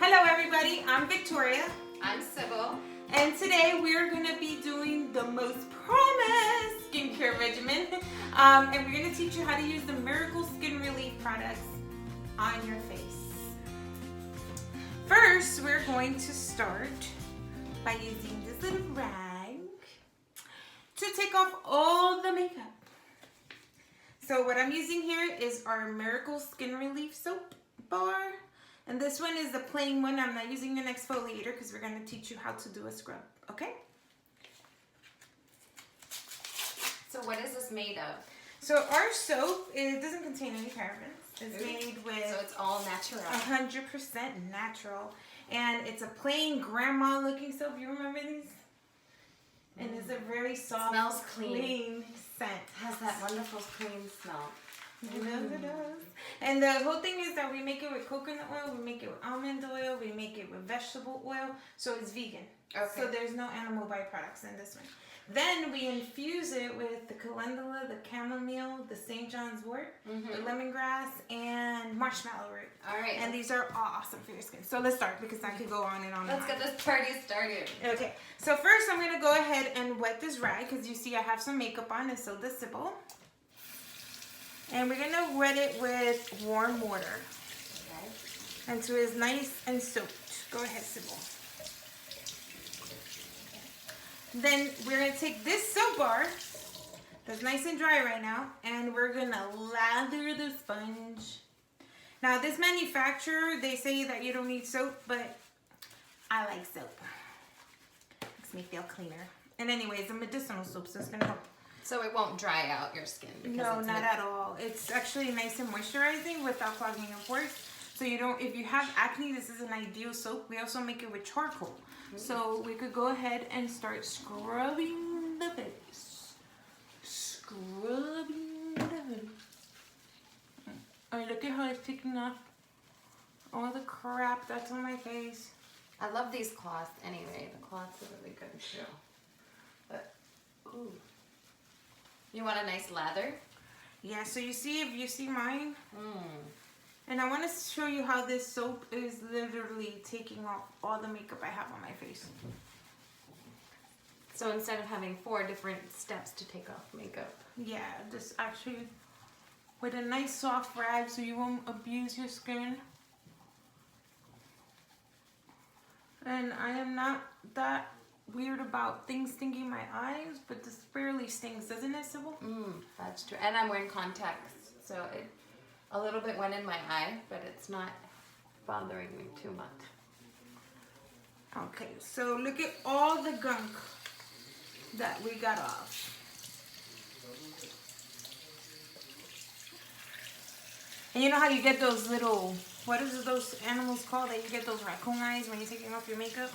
Hello everybody, I'm Victoria. I'm Cybil. And today we're going to be doing the most promised skincare regimen. And we're going to teach you how to use the Miracle Skin Relief products on your face. First, we're going to start by using this little rag to take off all the makeup. So what I'm using here is our Miracle Skin Relief soap bar. And this one is the plain one. I'm not using an exfoliator because we're going to teach you how to do a scrub, okay? So what is this made of? So our soap, it doesn't contain any parabens. It's made with... So it's all natural. 100% natural. And it's a plain grandma looking soap. You remember these? And it's a very soft, smells clean scent. It has that wonderful clean smell. It does, it does. And the whole thing is that we make it with coconut oil, we make it with almond oil, we make it with vegetable oil, so it's vegan. Okay. So there's no animal byproducts in this one. Then we infuse it with the calendula, the chamomile, the St. John's wort, the lemongrass, and marshmallow root. All right. And these are all awesome for your skin. So let's start because I could go on and on. Let's get this party started. Okay. So first I'm going to go ahead and wet this rag because you see I have some makeup on and so does Cybil. And we're going to wet it with warm water. Okay. Until it's nice and soaked. Go ahead, Cybil. Then we're going to take this soap bar that's nice and dry right now, and we're going to lather the sponge. Now, this manufacturer, they say that you don't need soap, but I like soap. Makes me feel cleaner. And anyways, a medicinal soap, so it's going to help. So it won't dry out your skin? No, not at all. It's actually nice and moisturizing without clogging your pores. So you don't, if you have acne, this is an ideal soap. We also make it with charcoal. So we could go ahead and start scrubbing the face. Scrubbing the face. Oh, look at how it's taking off all the crap that's on my face. I love these cloths anyway. The cloths are really good too. But, ooh. You want a nice lather? Yeah, so you see, if you see mine, and I want to show you how this soap is literally taking off all the makeup I have on my face. So instead of having 4 different steps to take off makeup. Yeah, just actually with a nice soft rag so you won't abuse your skin. And I am not that weird about things stinging my eyes, but this barely stings, doesn't it, Cybil? That's true. And I'm wearing contacts, so it a little bit went in my eye, but it's not bothering me too much. Okay, so look at all the gunk that we got off. And you know how you get those little, what is those animals called that you get those raccoon eyes when you're taking off your makeup?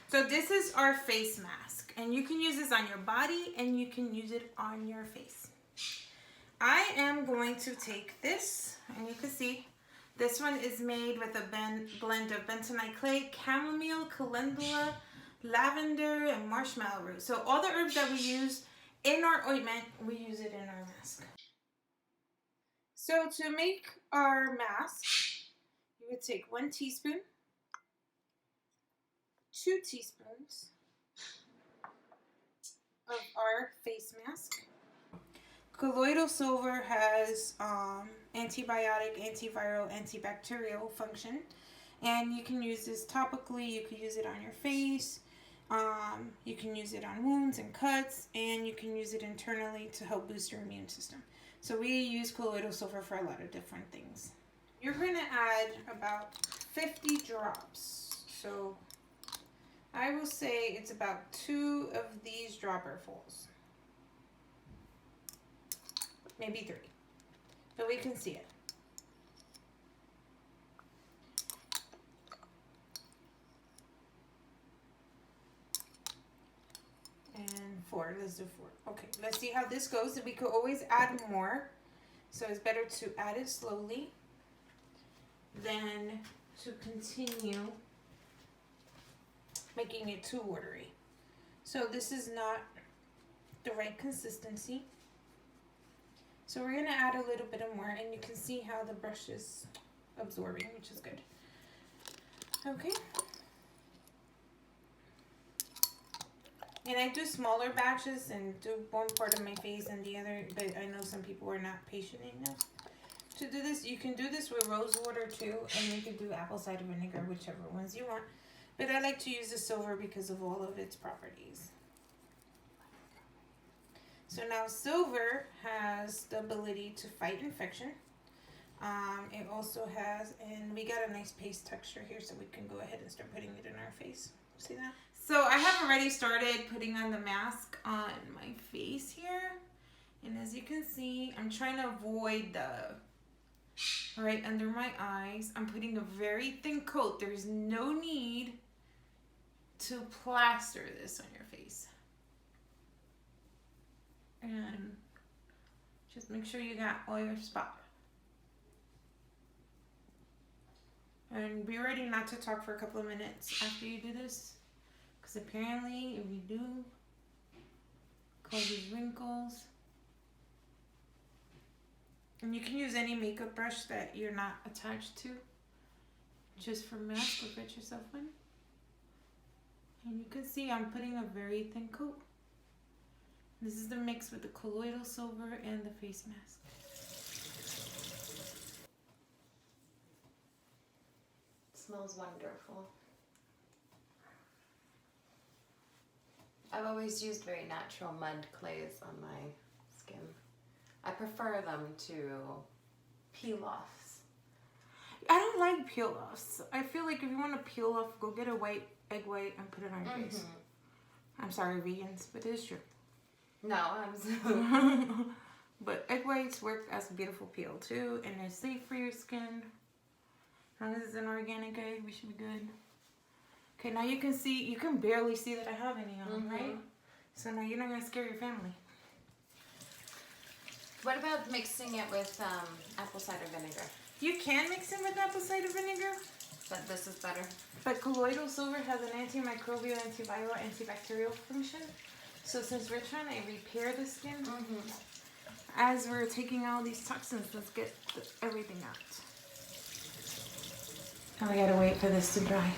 So this is our face mask, and you can use this on your body and you can use it on your face. I am going to take this, and you can see this one is made with a blend of bentonite clay, chamomile, calendula, lavender, and marshmallow root. So all the herbs that we use in our ointment, we use it in our mask. So to make our mask, you would take 1 teaspoon, 2 teaspoons of our face mask. Colloidal silver has antibiotic, antiviral, antibacterial function, and you can use this topically. You can use it on your face. You can use it on wounds and cuts, and you can use it internally to help boost your immune system. So we use colloidal silver for a lot of different things. You're going to add about 50 drops. So I will say it's about 2 of these dropperfuls. Maybe 3. But we can see it. And 4. Let's do 4. Okay, let's see how this goes. We could always add more. So it's better to add it slowly than to continue making it too watery. So this is not the right consistency. So we're going to add a little bit more, and you can see how the brush is absorbing, which is good. Okay. And I do smaller batches and do one part of my face and the other, but I know some people are not patient enough to do this. You can do this with rose water too, and you can do apple cider vinegar, whichever ones you want. But I like to use the silver because of all of its properties. So now silver has the ability to fight infection. It also has, and we got a nice paste texture here, so we can go ahead and start putting it in our face. See that? So I have already started putting on the mask on my face here. And as you can see, I'm trying to avoid the right under my eyes. I'm putting a very thin coat. There's no need to plaster this on your face. And just make sure you got all your spots. And be ready not to talk for a couple of minutes after you do this. Because apparently, if you do, it causes wrinkles. And you can use any makeup brush that you're not attached to. Just for mask or get yourself one. And you can see I'm putting a very thin coat. This is the mix with the colloidal silver and the face mask. Smells wonderful. I've always used very natural mud clays on my skin. I prefer them to peel-offs. I don't like peel-offs. I feel like if you want to peel off, go get a white egg white and put it on your face. I'm sorry, vegans, but it is true. No, I'm But egg whites work as a beautiful peel too, and they're safe for your skin. As long as it's an organic egg, we should be good. Okay, now you can see, you can barely see that I have any on, right? So now you're not going to scare your family. What about mixing it with apple cider vinegar? You can mix it with apple cider vinegar. But this is better. But colloidal silver has an antimicrobial, antviral, antibacterial function. So since we're trying to repair the skin, as we're taking all these toxins, let's get everything out. And we gotta wait for this to dry.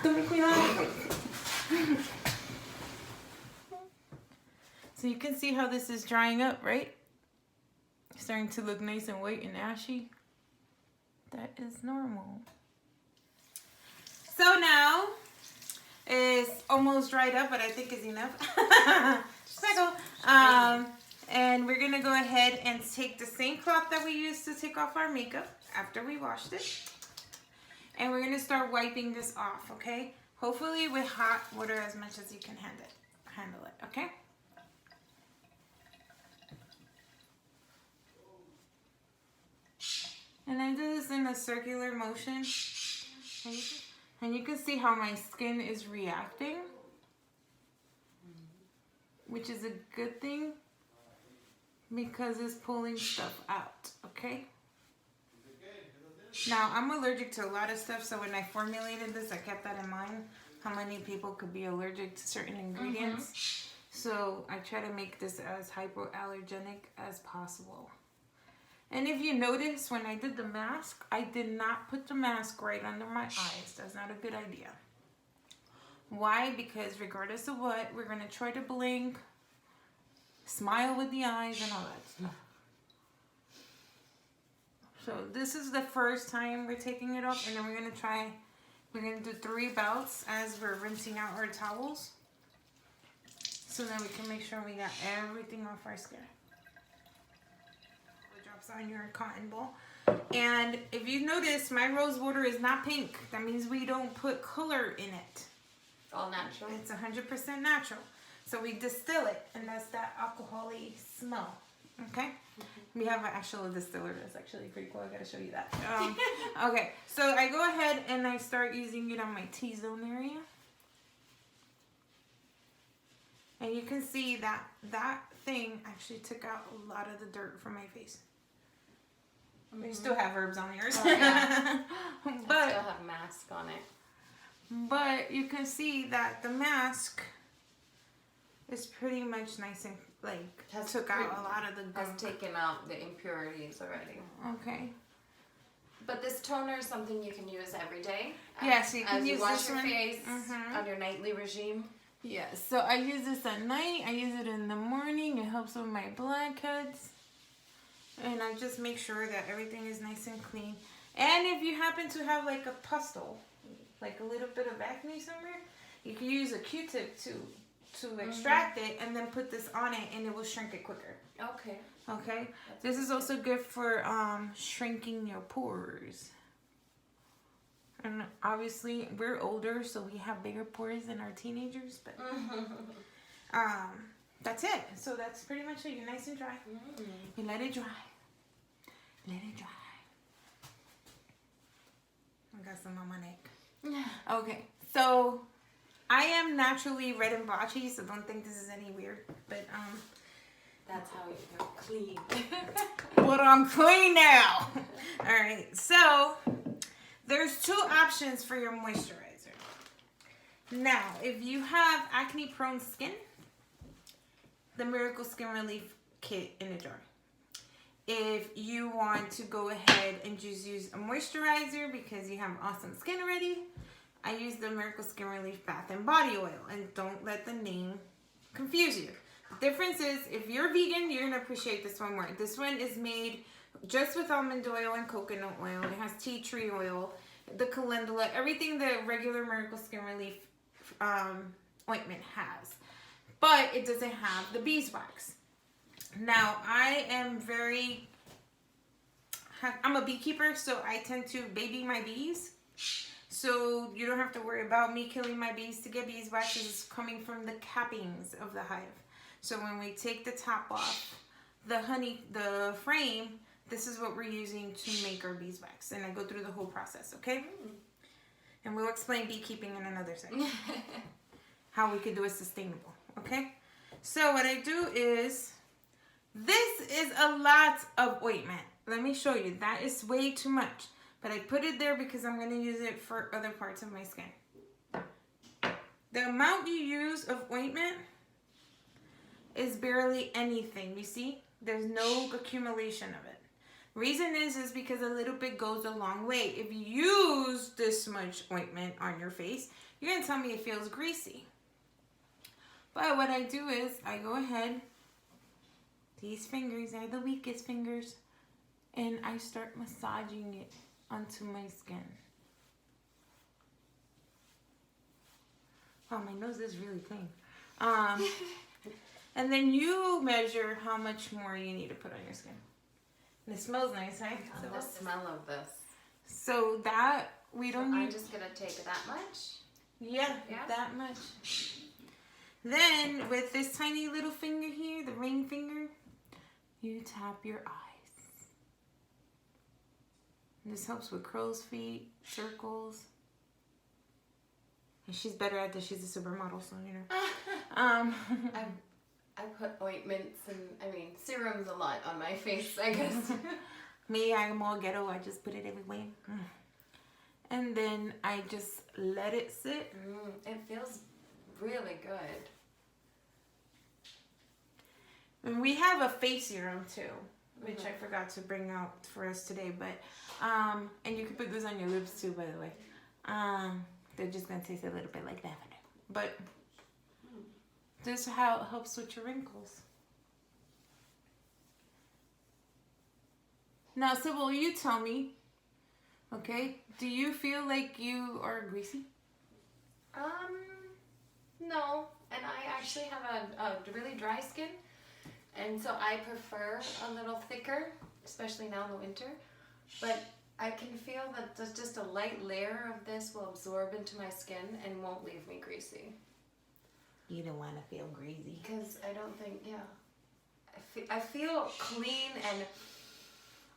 Don't make me laugh. So you can see how this is drying up, right? Starting to look nice and white and ashy. That is normal. So now it's almost dried up, but I think it's enough. And we're gonna go ahead and take the same cloth that we used to take off our makeup after we washed it. And we're gonna start wiping this off, okay? Hopefully with hot water as much as you can handle it, okay? And I do this in a circular motion. And you can see how my skin is reacting, which is a good thing because it's pulling stuff out, okay? Now, I'm allergic to a lot of stuff, so when I formulated this, I kept that in mind, how many people could be allergic to certain ingredients. So I try to make this as hypoallergenic as possible. And if you notice, when I did the mask, I did not put the mask right under my eyes. That's not a good idea. Why? Because regardless of what, we're going to try to blink, smile with the eyes, and all that stuff. So this is the first time we're taking it off, and then we're going to do 3 bouts as we're rinsing out our towels. So that we can make sure we got everything off our skin. On your cotton ball. And if you notice, my rose water is not pink. That means we don't put color in it. All natural. It's 100% natural. So we distill it, and that's that alcohol-y smell. Okay? We have an actual distiller. That's actually pretty cool. I gotta show you that. Okay, so I go ahead and I start using it on my T-zone area. And you can see that that thing actually took out a lot of the dirt from my face. You still have herbs on yours. Oh, yeah. But I still have mask on it. But you can see that the mask is pretty much nice and took out a lot of the gunk. Has taken out the impurities already. Okay. But this toner is something you can use every day. Yes, you can use wash this your one. face on your nightly regime. Yes, so I use this at night. I use it in the morning. It helps with my blackheads. And I just make sure that everything is nice and clean. And if you happen to have like a pustule, like a little bit of acne somewhere, you can use a Q-tip to extract it and then put this on it and it will shrink it quicker. Okay. Okay? This is also good for shrinking your pores. And obviously we're older, so we have bigger pores than our teenagers, but that's it. So that's pretty much it. You're nice and dry. You let it dry. Let it dry. I got some on my neck. Okay, so I am naturally red and blotchy, so don't think this is any weird. But that's how you're clean. but I'm clean now. All right, so there's two options for your moisturizer. Now, if you have acne-prone skin, the Miracle Skin Relief Kit in a jar. If you want to go ahead and just use a moisturizer because you have awesome skin already, I use the Miracle Skin Relief Bath and Body Oil. And don't let the name confuse you. The difference is, if you're vegan, you're going to appreciate this one more. This one is made just with almond oil and coconut oil. It has tea tree oil, the calendula, everything the regular Miracle Skin Relief ointment has. But it doesn't have the beeswax. Now, I'm a beekeeper, so I tend to baby my bees. So you don't have to worry about me killing my bees to get beeswax. It's coming from the cappings of the hive. So when we take the top off the frame, this is what we're using to make our beeswax. And I go through the whole process, okay? And we'll explain beekeeping in another second. How we could do it sustainable, okay? So what I do is, this is a lot of ointment. Let me show you. That is way too much. But I put it there because I'm going to use it for other parts of my skin. The amount you use of ointment is barely anything. You see? There's no accumulation of it. Reason is because a little bit goes a long way. If you use this much ointment on your face, you're going to tell me it feels greasy. But what I do is I go ahead, these fingers are the weakest fingers, and I start massaging it onto my skin. Wow, my nose is really clean. And then you measure how much more you need to put on your skin. And it smells nice, right? So the smell of this. So that we don't need. I'm just gonna take that much. Yeah, that much. Then with this tiny little finger here, the ring finger, you tap your eyes. And this helps with crow's feet, circles. And she's better at this. She's a supermodel, so you know. I put ointments and serums a lot on my face, I guess. Me, I'm all ghetto. I just put it everywhere. And then I just let it sit. It feels really good. And we have a face serum too, which I forgot to bring out for us today. But and you can put this on your lips too, by the way. They're just gonna taste a little bit like lavender. But this is how it helps with your wrinkles. Now, Cybil, you tell me. Okay, do you feel like you are greasy? No, and I actually have a really dry skin, and so I prefer a little thicker, especially now in the winter. But I can feel that there's just a light layer of this will absorb into my skin and won't leave me greasy. You don't want to feel greasy. Because I don't think, I feel clean, and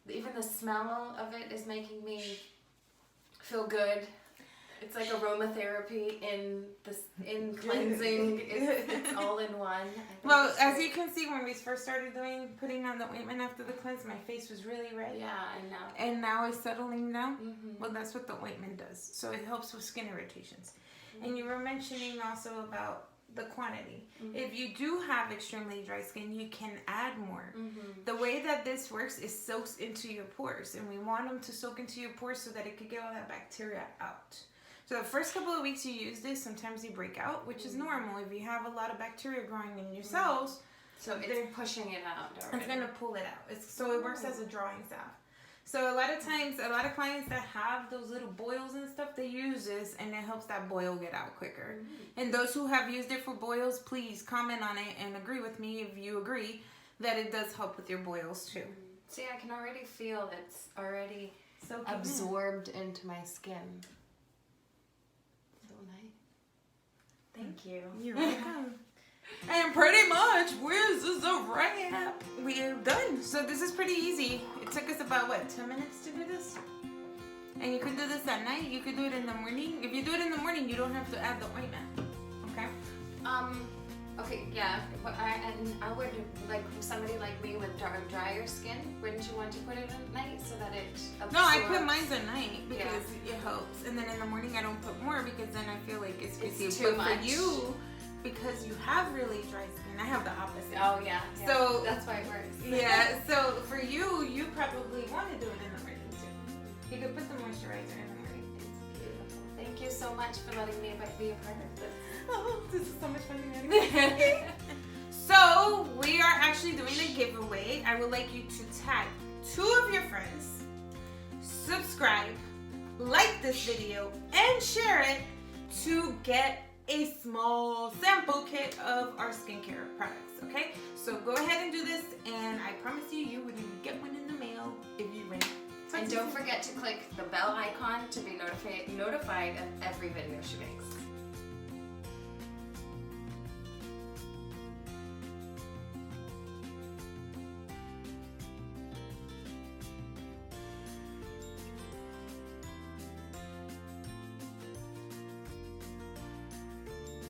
even the smell of it is making me feel good. It's like aromatherapy in cleansing. It's all in one. Well, as you can see, when we first started putting on the ointment after the cleanse, my face was really red. Yeah, I know. And now it's settling down. Well, that's what the ointment does. So it helps with skin irritations. And you were mentioning also about the quantity. If you do have extremely dry skin, you can add more. The way that this works is soaks into your pores, and we want them to soak into your pores so that it could get all that bacteria out. So the first couple of weeks you use this, sometimes you break out, which is normal if you have a lot of bacteria growing in your cells. So it's pushing it out already. It's gonna pull it out. So it works as a drawing salve. So a lot of times, a lot of clients that have those little boils and stuff, they use this and it helps that boil get out quicker. And those who have used it for boils, please comment on it and agree with me if you agree that it does help with your boils too. See, I can already feel it's already So absorbed into my skin. So nice. Thank you. You're welcome. And pretty much, this is a wrap. We are done. So this is pretty easy. It took us about, 10 minutes to do this? And you could do this at night. You could do it in the morning. If you do it in the morning, you don't have to add the ointment. Okay? Okay, yeah. But I would, like, somebody like me with drier skin, wouldn't you want to put it at night so that it absorbs? No, I put mine at night because it helps. And then in the morning, I don't put more because then I feel like it's crazy. It's too but much. for you, because you have really dry skin, I have the opposite. Oh, yeah. So that's why it works. Yeah, so for you, you probably want to do it in the morning too. You could put the moisturizer in the morning. It's beautiful. Thank you so much for letting me be a part of this. Oh, this is so much fun. So we are actually doing a giveaway. I would like you to tag 2 of your friends, subscribe, like this video, and share it to get a small sample kit of our skincare products, okay? So go ahead and do this, and I promise you would get one in the mail if you win. And don't forget to click the bell icon to be notified of every video she makes.